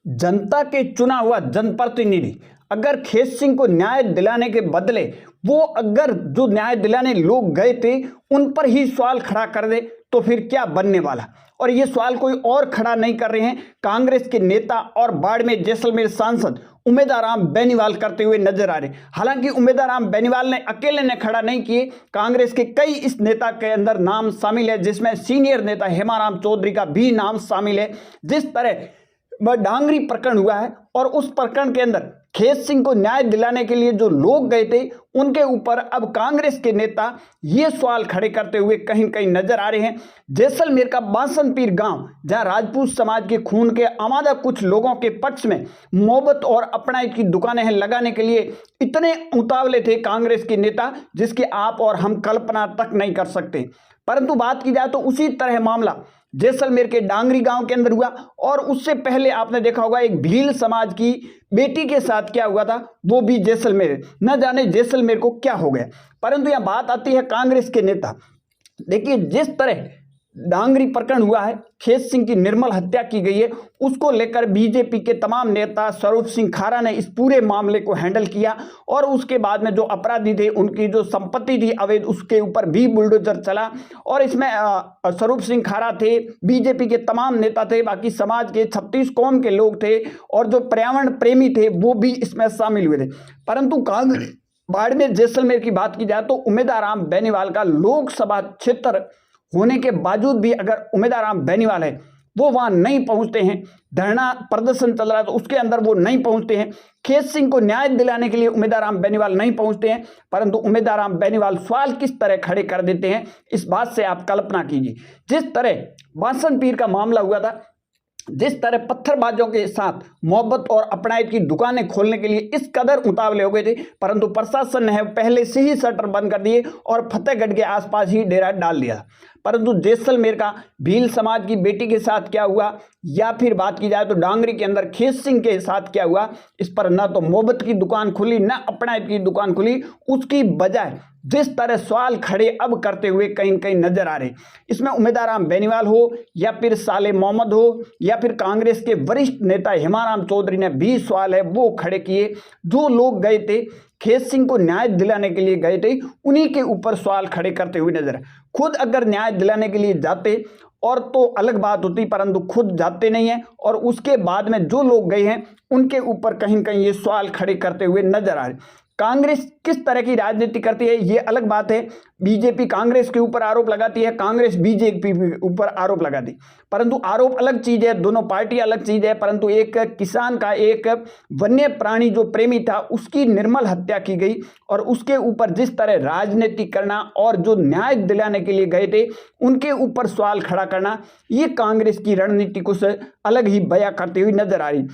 जनता के चुना हुआ जनप्रतिनिधि अगर खेत सिंह को न्याय दिलाने के बदले वो अगर जो न्याय दिलाने लोग गए थे उन पर ही सवाल खड़ा कर दे तो फिर क्या बनने वाला। और ये सवाल कोई और खड़ा नहीं कर रहे हैं, कांग्रेस के नेता और बाड़मेर जैसलमेर सांसद उमेदाराम बेनीवाल करते हुए नजर आ रहे। हालांकि उमेदाराम बेनीवाल ने अकेले ने खड़ा नहीं किए, कांग्रेस के कई इस नेता के अंदर नाम शामिल है, जिसमें सीनियर नेता हेमाराम चौधरी का भी नाम शामिल है। जिस तरह डांगरी प्रकरण हुआ है और उस प्रकरण के अंदर खेत सिंह को न्याय दिलाने के लिए जो लोग गए थे उनके ऊपर अब कांग्रेस के नेता ये सवाल खड़े करते हुए कहीं कहीं नजर आ रहे हैं। जैसलमेर का बासनपीर गांव, जहां राजपूत समाज के खून के आमादा कुछ लोगों के पक्ष में मोहब्बत और अपनाइत की दुकानें लगाने के लिए इतने उतावले थे कांग्रेस के नेता जिसकी आप और हम कल्पना तक नहीं कर सकते। परंतु बात की जाए तो उसी तरह मामला जैसलमेर के डांगरी गांव के अंदर हुआ और उससे पहले आपने देखा होगा एक भील समाज की बेटी के साथ क्या हुआ था, वो भी जैसलमेर। न जाने जैसलमेर को क्या हो गया। परंतु यह बात आती है कांग्रेस के नेता, देखिए जिस तरह डांगरी प्रकरण हुआ है, खेत सिंह की निर्मल हत्या की गई है, उसको लेकर बीजेपी के तमाम नेता स्वरूप सिंह खारा ने इस पूरे मामले को हैंडल किया और उसके बाद में जो अपराधी थे उनकी जो संपत्ति थी अवैध उसके ऊपर भी बुलडोजर चला। और इसमें स्वरूप सिंह खारा थे, बीजेपी के तमाम नेता थे, बाकी समाज के 36 कौम के लोग थे और जो पर्यावरण प्रेमी थे वो भी इसमें शामिल हुए थे। परंतु कांग्रेस बाड़मेर जैसलमेर की बात की जाए तो उमेदाराम बेनीवाल का लोकसभा क्षेत्र होने के बावजूद भी अगर उमेदाराम बेनीवाल है वो वहां नहीं पहुंचते हैं, धरना प्रदर्शन चल रहा है तो उसके अंदर वो नहीं पहुंचते हैं, खेत सिंह को न्याय दिलाने के लिए उमेदाराम बेनीवाल नहीं पहुंचते हैं। परंतु उमेदाराम बेनीवाल सवाल किस तरह खड़े कर देते हैं इस बात से आप कल्पना कीजिए। जिस तरह बासनपीर का मामला हुआ था, जिस तरह पत्थरबाजों के साथ मोहब्बत और अपनाइत की दुकानें खोलने के लिए इस कदर उतावले हो गए थे, परंतु प्रशासन ने पहले से ही शटर बंद कर दिए और फतेहगढ़ के आसपास ही डेरा डाल दिया। परंतु जैसलमेर का भील समाज की बेटी के साथ क्या हुआ या फिर बात की जाए तो डांगरी के अंदर खेत सिंह के साथ क्या हुआ, इस पर न तो मोहब्बत की दुकान खुली न अपनाइत की दुकान खुली, उसकी बजाय जिस तरह सवाल खड़े अब करते हुए कहीं कहीं नजर आ रहे, इसमें उमेदाराम बेनीवाल हो या फिर साले मोहम्मद हो या फिर कांग्रेस के वरिष्ठ नेता हेमाराम चौधरी ने भी सवाल है वो खड़े किए। जो लोग गए थे खेत सिंह को न्याय दिलाने के लिए गए थे उन्हीं के ऊपर सवाल खड़े करते हुए नजर आए। खुद अगर न्याय दिलाने के लिए जाते और तो अलग बात होती, परंतु खुद जाते नहीं है और उसके बाद में जो लोग गए हैं उनके ऊपर कहीं कहीं ये सवाल खड़े करते हुए नजर आ रहे। कांग्रेस किस तरह की राजनीति करती है ये अलग बात है, बीजेपी कांग्रेस के ऊपर आरोप लगाती है, कांग्रेस बीजेपी के ऊपर आरोप लगाती, परंतु आरोप अलग चीज है, दोनों पार्टी अलग चीज है। परंतु एक किसान का, एक वन्य प्राणी जो प्रेमी था उसकी निर्मल हत्या की गई और उसके ऊपर जिस तरह राजनीति करना और जो न्याय दिलाने के लिए गए थे उनके ऊपर सवाल खड़ा करना, ये कांग्रेस की रणनीति कुछ अलग ही बयां करती हुई नजर आ रही।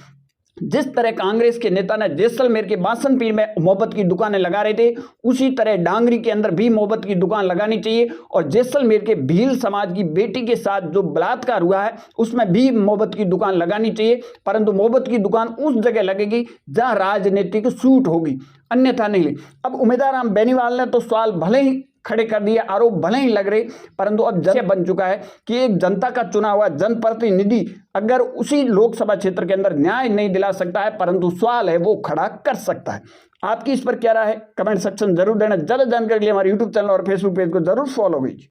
जिस तरह कांग्रेस के नेता ने जैसलमेर के बासनपीर में मोहब्बत की दुकानें लगा रहे थे उसी तरह डांगरी के अंदर भी मोहब्बत की दुकान लगानी चाहिए और जैसलमेर के भील समाज की बेटी के साथ जो बलात्कार हुआ है उसमें भी मोहब्बत की दुकान लगानी चाहिए। परंतु मोहब्बत की दुकान उस जगह लगेगी जहां राजनीतिक सूट होगी, अन्यथा नहीं। अब उमेदाराम बेनीवाल ने तो सवाल भले ही खड़े कर दिए, आरोप भले ही लग रहे, परंतु अब जय बन चुका है कि एक जनता का चुना हुआ जनप्रतिनिधि अगर उसी लोकसभा क्षेत्र के अंदर न्याय नहीं दिला सकता है परंतु सवाल है वो खड़ा कर सकता है। आपकी इस पर क्या राय है कमेंट सेक्शन जरूर देना। ज्यादा जानकारी के लिए हमारे यूट्यूब चैनल और फेसबुक पेज को जरूर फॉलो कीजिए।